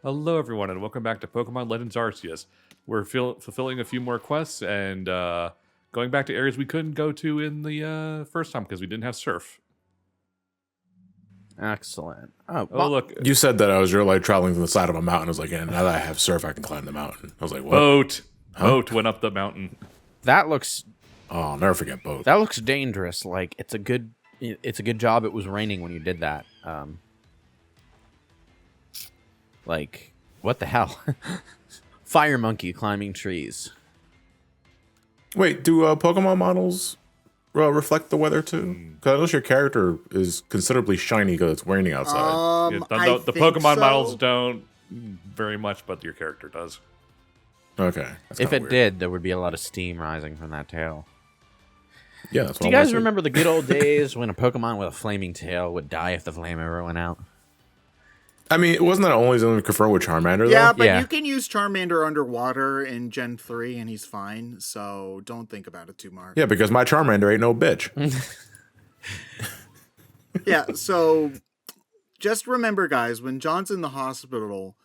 Hello, everyone, and welcome back to Pokemon Legends Arceus. We're fulfilling a few more quests and going back to areas we couldn't go to in the first time because we didn't have surf. Excellent. Oh, look. You said that I was really traveling from the side of a mountain. I was like, yeah, now that I have surf, I can climb the mountain. I was like, what? Boat. Boat went up the mountain. That looks Oh, I'll never forget boat. that looks dangerous. Like it's a good job it was raining when you did that. Like what the hell? Fire monkey climbing trees. Wait, do Pokemon models reflect the weather too? Because unless your character is considerably shiny because it's raining outside. Yeah, the Pokemon models don't very much, but your character does. Okay. That's If kinda it weird. did, there would be a lot of steam rising from that tail. Yeah, that's what Do you I wanna guys see. remember the good old days when a Pokemon with a flaming tail would die if the flame ever went out? I mean, wasn't that only confirmed with Charmander, Yeah, though? but Yeah. you can use Charmander underwater in Gen 3 and he's fine, so don't think about it too much. Yeah, because my Charmander ain't no bitch. Yeah, so just remember, guys, when John's in the hospital,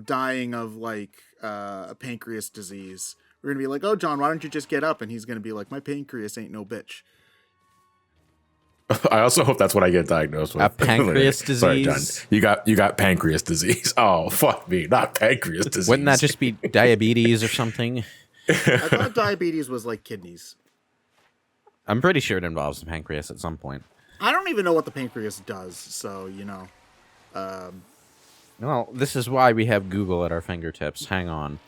dying of, a pancreas disease, we're going to be like, oh, John, why don't you just get up? And he's going to be like, my pancreas ain't no bitch. I also hope that's what I get diagnosed with. A pancreas Sorry, John. disease? You got pancreas disease. Oh, fuck me. Not pancreas disease. Wouldn't that just be diabetes or something? I thought diabetes was like kidneys. I'm pretty sure it involves the pancreas at some point. I don't even know what the pancreas does, so, Well, this is why we have Google at our fingertips. Hang on.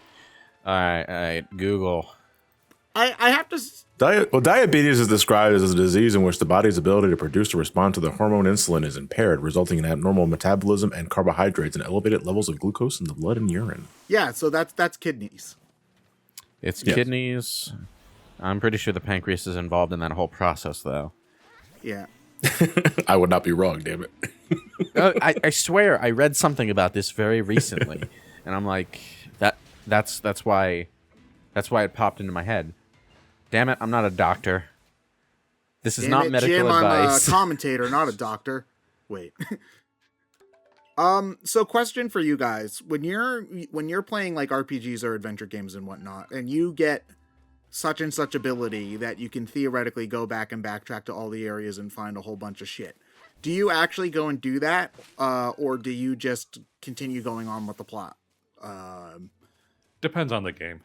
All right, Google. I have to... Diabetes is described as a disease in which the body's ability to produce or respond to the hormone insulin is impaired, resulting in abnormal metabolism and carbohydrates and elevated levels of glucose in the blood and urine. Yeah, so that's kidneys. It's Yes. kidneys. I'm pretty sure the pancreas is involved in that whole process, though. Yeah. Uh, I would not be wrong, damn it. I swear I read something about this very recently, and I'm like, that's why it popped into my head. Damn it, I'm not a doctor. This is Damn not it, medical Jim, advice. I'm a commentator, not a doctor. Wait. So question for you guys. When you're playing like RPGs or adventure games and whatnot, and you get such and such ability that you can theoretically go back and backtrack to all the areas and find a whole bunch of shit, do you actually go and do that? Or do you just continue going on with the plot? Depends on the game.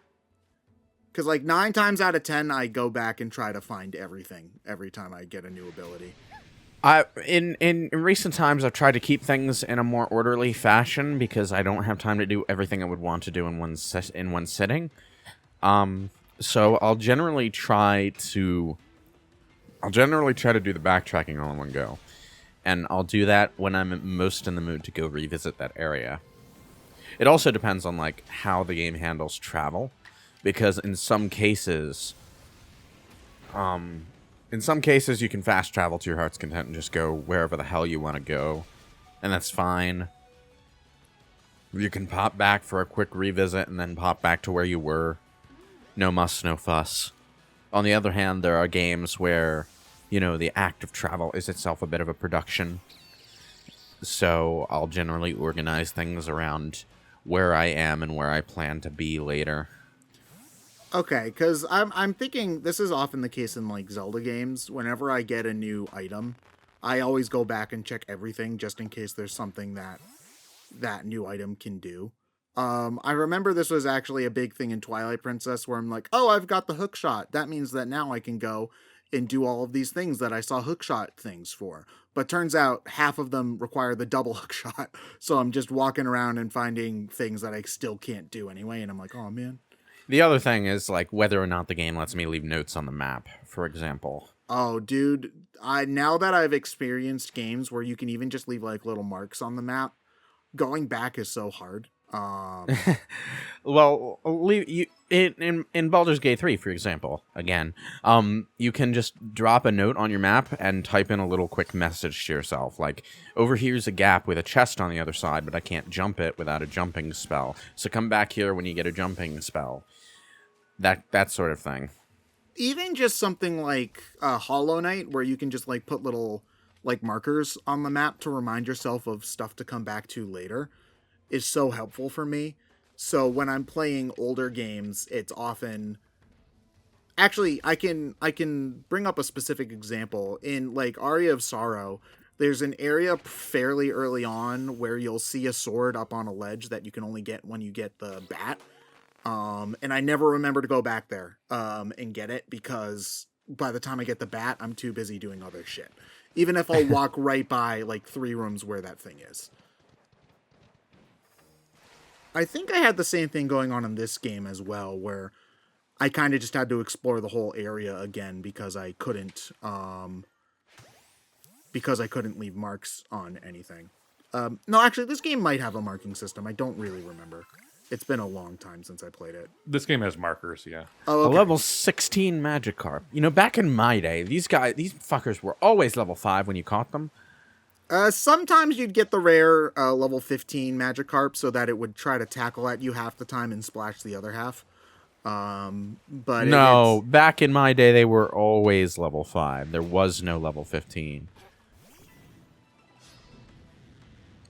Because like 9 times out of 10, I go back and try to find everything every time I get a new ability. In recent times, I've tried to keep things in a more orderly fashion because I don't have time to do everything I would want to do in one sitting. So I'll generally try to do the backtracking all in one go, and I'll do that when I'm most in the mood to go revisit that area. It also depends on like how the game handles travel, because in some cases you can fast travel to your heart's content and just go wherever the hell you want to go, and that's fine. You can pop back for a quick revisit and then pop back to where you were. No muss, no fuss. On the other hand, there are games where, the act of travel is itself a bit of a production. So I'll generally organize things around where I am and where I plan to be later. Okay, because I'm thinking this is often the case in like Zelda games. Whenever I get a new item, I always go back and check everything just in case there's something that new item can do. I remember this was actually a big thing in Twilight Princess where I'm like, oh, I've got the hook shot. That means that now I can go and do all of these things that I saw hook shot things for. But turns out half of them require the double hook shot. So I'm just walking around and finding things that I still can't do anyway. And I'm like, oh, man. The other thing is like whether or not the game lets me leave notes on the map, for example. Oh, dude, now that I've experienced games where you can even just leave like little marks on the map, going back is so hard. Well, in Baldur's Gate 3, for example, again, you can just drop a note on your map and type in a little quick message to yourself, like, over here's a gap with a chest on the other side, but I can't jump it without a jumping spell, so come back here when you get a jumping spell. That sort of thing. Even just something like Hollow Knight, where you can just like put little like markers on the map to remind yourself of stuff to come back to later. is so helpful for me. So when I'm playing older games, it's often actually I can bring up a specific example in like Aria of Sorrow. There's an area fairly early on where you'll see a sword up on a ledge that you can only get when you get the bat. And I never remember to go back there and get it because by the time I get the bat, I'm too busy doing other shit. Even if I'll walk right by like 3 rooms where that thing is. I think I had the same thing going on in this game as well, where I kind of just had to explore the whole area again because I couldn't leave marks on anything. No, actually, this game might have a marking system. I don't really remember. It's been a long time since I played it. This game has markers, yeah. Oh, A okay. level 16 Magikarp. You know, back in my day, these fuckers were always level 5 when you caught them. Sometimes you'd get the rare level 15 Magikarp so that it would try to tackle at you half the time and splash the other half. But No, back in my day, they were always level 5. There was no level 15.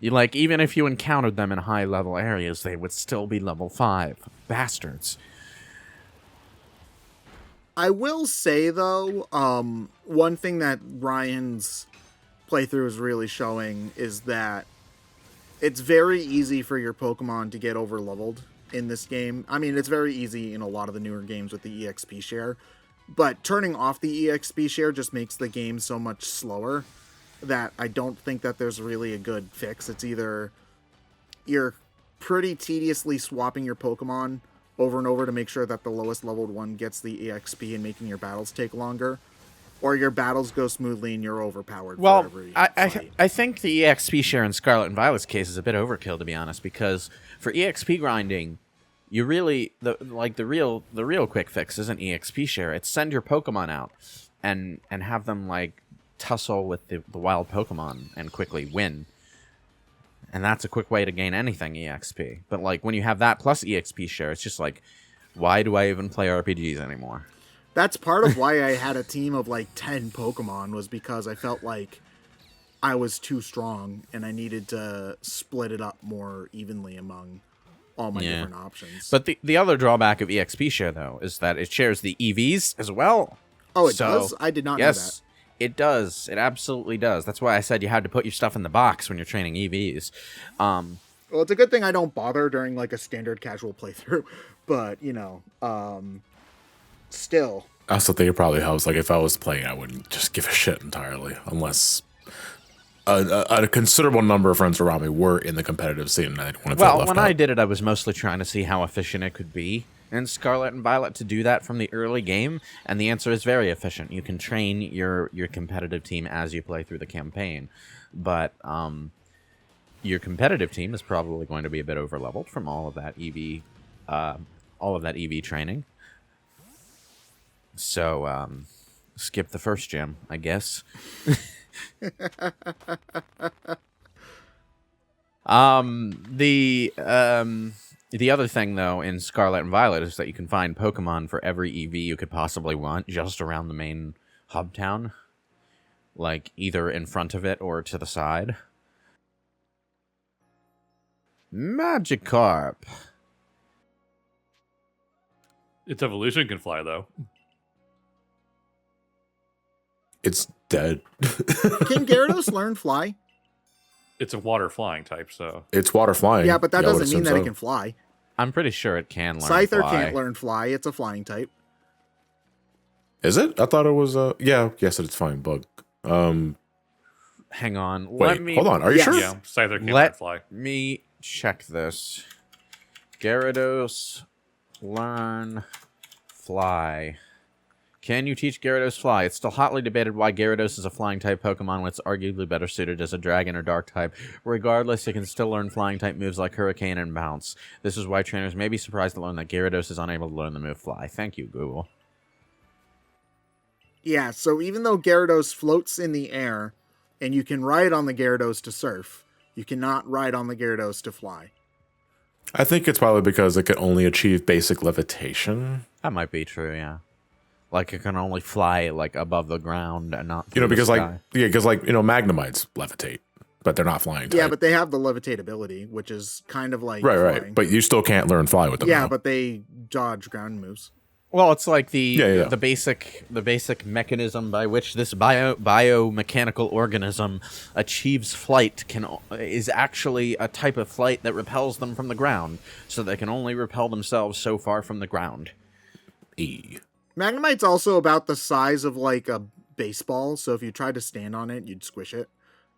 Even if you encountered them in high-level areas, they would still be level 5. Bastards. I will say, though, one thing that Ryan's playthrough is really showing is that it's very easy for your Pokemon to get over-leveled in this game. I mean, it's very easy in a lot of the newer games with the EXP share, but turning off the EXP share just makes the game so much slower that I don't think that there's really a good fix. It's either you're pretty tediously swapping your Pokemon over and over to make sure that the lowest leveled one gets the EXP and making your battles take longer, or your battles go smoothly and you're overpowered for every fight. I think the EXP share in Scarlet and Violet's case is a bit overkill, to be honest, because for EXP grinding, you really the real quick fix isn't EXP share. It's send your Pokemon out and have them tussle with the wild Pokemon and quickly win. And that's a quick way to gain anything EXP. But when you have that plus EXP share, it's just why do I even play RPGs anymore? That's part of why I had a team of 10 Pokemon, was because I felt like I was too strong and I needed to split it up more evenly among all my different options. But the other drawback of EXP share, though, is that it shares the EVs as well. Oh, it does? I did not know that. It does. It absolutely does. That's why I said you had to put your stuff in the box when you're training EVs. Well, it's a good thing I don't bother during a standard casual playthrough, but still. I also think it probably helps. If I was playing, I wouldn't just give a shit entirely, unless a considerable number of friends around me were in the competitive scene, and I didn't want to feel left when out. I did it, I was mostly trying to see how efficient it could be in Scarlet and Violet to do that from the early game, and the answer is very efficient. You can train your competitive team as you play through the campaign, but your competitive team is probably going to be a bit overleveled from all of that EV training. So skip the first gym, I guess. The other thing, though, in Scarlet and Violet is that you can find Pokemon for every EV you could possibly want just around the main hub town. Either in front of it or to the side. Magikarp. Its evolution can fly, though. It's dead. Can Gyarados learn fly? It's a water flying type, so. It's water flying. Yeah, but that I would doesn't mean assume that so. it can fly. I'm pretty sure it can learn Scyther fly. can't learn fly. It's a flying type. Is it? I thought it was yes, it's flying bug. Hang on. Wait, hold on. Are you Yes. sure? Yeah, Scyther can't Let fly. me check this. Gyarados learn fly. Can you teach Gyarados fly? It's still hotly debated why Gyarados is a flying type Pokemon when it's arguably better suited as a dragon or dark type. Regardless, it can still learn flying type moves like Hurricane and Bounce. This is why trainers may be surprised to learn that Gyarados is unable to learn the move fly. Thank you, Google. Yeah, so even though Gyarados floats in the air, and you can ride on the Gyarados to surf, you cannot ride on the Gyarados to fly. I think it's probably because it can only achieve basic levitation. That might be true, yeah. It can only fly above the ground and not through Because the sky. because Magnemites levitate. but they're not flying type. Yeah, but they have the levitate ability, which is kind of like right. flying. But you still can't learn fly with them. Yeah, now. but they dodge ground moves. Well, it's like the Yeah. the basic mechanism by which this biomechanical organism achieves flight is actually a type of flight that repels them from the ground, so they can only repel themselves so far from the ground. Magnemite's also about the size of like a baseball, so if you tried to stand on it, you'd squish it.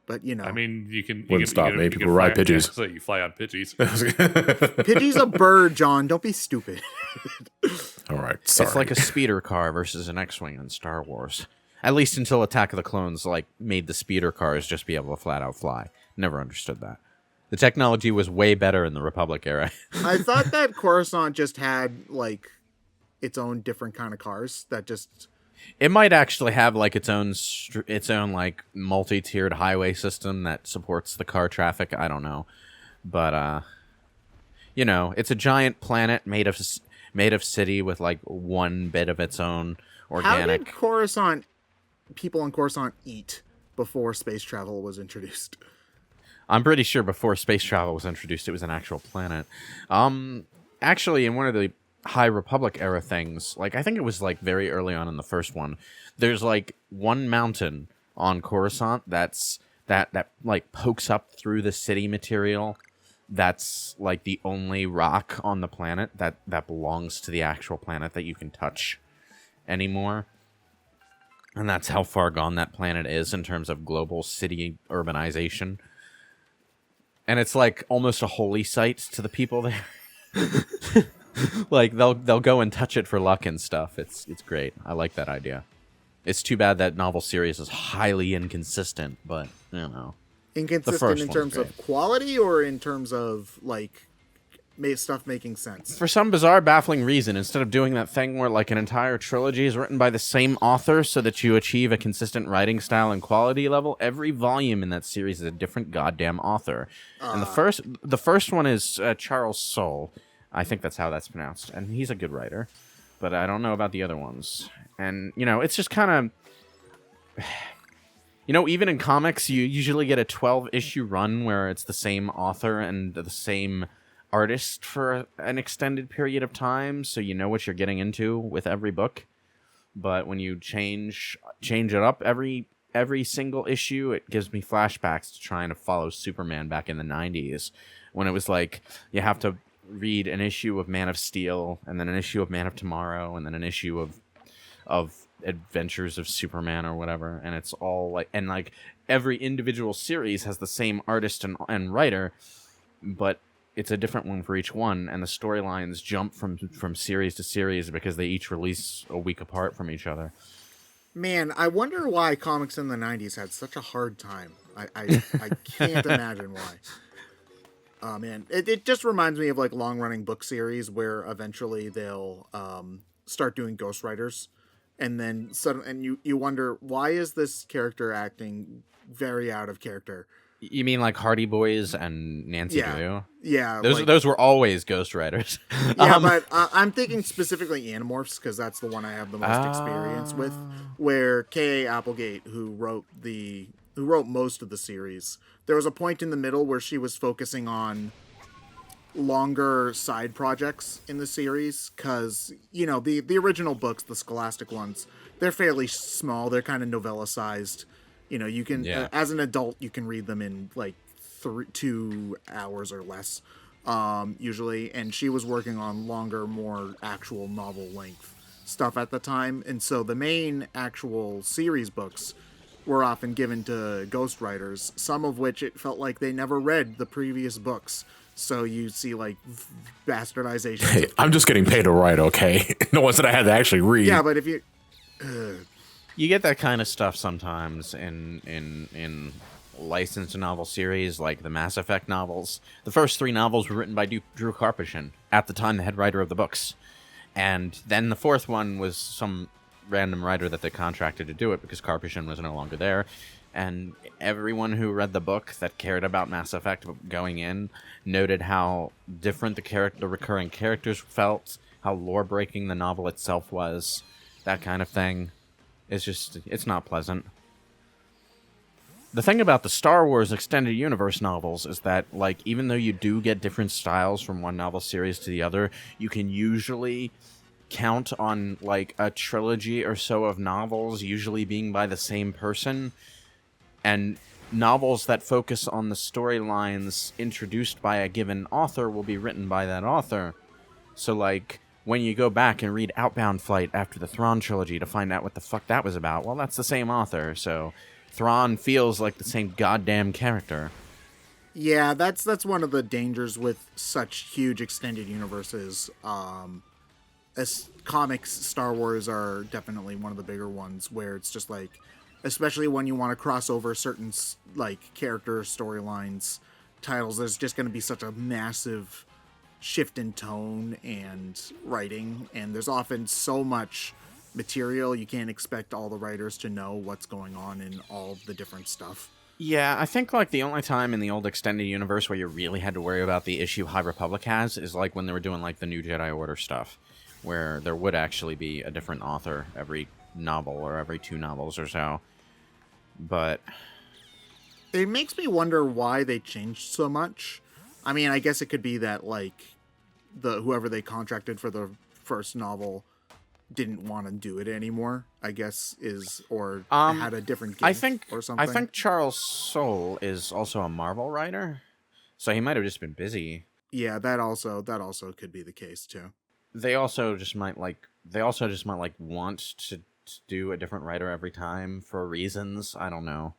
But you know, I mean, you can. Wouldn't stop me. People ride fly, Pidgeys. Yeah, so you fly on Pidgeys. Pidgey's a bird, John. Don't be stupid. All right, sorry. It's like a speeder car versus an X-wing in Star Wars. At least until Attack of the Clones made the speeder cars just be able to flat out fly. Never understood that. The technology was way better in the Republic era. I thought that Coruscant just had like its own different kind of cars that just. It might actually have like its own like multi-tiered highway system that supports the car traffic. I don't know, but you know, it's a giant planet made of city with like one bit of its own organic. How did Coruscant people on Coruscant eat before space travel was introduced? I'm pretty sure before space travel was introduced, it was an actual planet. Actually, in one of the High Republic era things, like I think it was like very early on in the first one, there's like one mountain on Coruscant that like pokes up through the city material. That's like the only rock on the planet that belongs to the actual planet that you can touch anymore. And that's how far gone that planet is in terms of global city urbanization. And it's like almost a holy site to the people there. Like they'll go and touch it for luck and stuff. It's great. I like that idea. It's too bad that novel series is highly inconsistent, but you know. Inconsistent in terms of quality or in terms of like stuff making sense? For some bizarre, baffling reason, instead of doing that thing where like an entire trilogy is written by the same author so that you achieve a consistent writing style and quality level, every volume in that series is a different goddamn author. And the first one is Charles Soule. I think that's how that's pronounced, and he's a good writer, but I don't know about the other ones. And you know, it's just kind of, you know, even in comics, you usually get a 12-issue run where it's the same author and the same artist for an extended period of time, so you know what you're getting into with every book. But when you change it up every single issue, it gives me flashbacks to trying to follow Superman back in the 90s, when it was like you have to read an issue of Man of Steel, and then an issue of Man of Tomorrow, and then an issue of Adventures of Superman or whatever, and it's all like, and like every individual series has the same artist and writer, but it's a different one for each one, and the storylines jump from series to series because they each release a week apart from each other. Man, I wonder why comics in the 90s had such a hard time. I can't imagine why. Oh man, it just reminds me of like long-running book series where eventually they'll start doing ghostwriters, and then suddenly you wonder, why is this character acting very out of character? You mean like Hardy Boys and Nancy Drew? Yeah, those were always ghostwriters. Yeah, but I'm thinking specifically Animorphs because that's the one I have the most experience with. Where K.A. Applegate, who wrote most of the series, there was a point in the middle where she was focusing on longer side projects in the series because, you know, the original books, the Scholastic ones, they're fairly small. They're kind of novella-sized. You know, you can, as an adult, you can read them in like 2 hours or less, usually. And she was working on longer, more actual novel-length stuff at the time. And so the main actual series books were often given to ghostwriters, some of which it felt like they never read the previous books. So you see like bastardization. Hey, I'm just getting paid to write, okay? No one said I had to actually read. Yeah, but if you... You get that kind of stuff sometimes in licensed novel series like the Mass Effect novels. The first 3 novels were written by Drew Karpyshyn, at the time the head writer of the books. And then the 4th one was some random writer that they contracted to do it because Karpyshyn was no longer there. And everyone who read the book that cared about Mass Effect going in noted how different the recurring characters felt, how lore-breaking the novel itself was, that kind of thing. It's just, it's not pleasant. The thing about the Star Wars extended universe novels is that, like, even though you do get different styles from one novel series to the other, you can usually count on, like, a trilogy or so of novels usually being by the same person, and novels that focus on the storylines introduced by a given author will be written by that author. So, like, when you go back and read Outbound Flight after the Thrawn trilogy to find out what the fuck that was about, well, that's the same author, so Thrawn feels like the same goddamn character. Yeah, that's one of the dangers with such huge extended universes. As comics, Star Wars are definitely one of the bigger ones where it's just like, especially when you want to cross over certain like character storylines, titles, there's just going to be such a massive shift in tone and writing, and there's often so much material you can't expect all the writers to know what's going on in all the different stuff. Yeah, I think, like, the only time in the old extended universe where you really had to worry about the issue High Republic has is, like, when they were doing, like, the New Jedi Order stuff, where there would actually be a different author every novel or every 2 novels or so. But it makes me wonder why they changed so much. I mean, I guess it could be that, like, whoever they contracted for the first novel didn't want to do it anymore, I guess, or had a different gig or something. I think Charles Soule is also a Marvel writer, so he might have just been busy. Yeah, that also could be the case too. They also just might want to do a different writer every time for reasons, I don't know.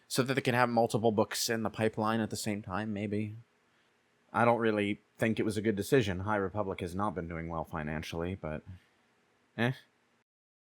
So that they can have multiple books in the pipeline at the same time, maybe. I don't really think it was a good decision. High Republic has not been doing well financially, but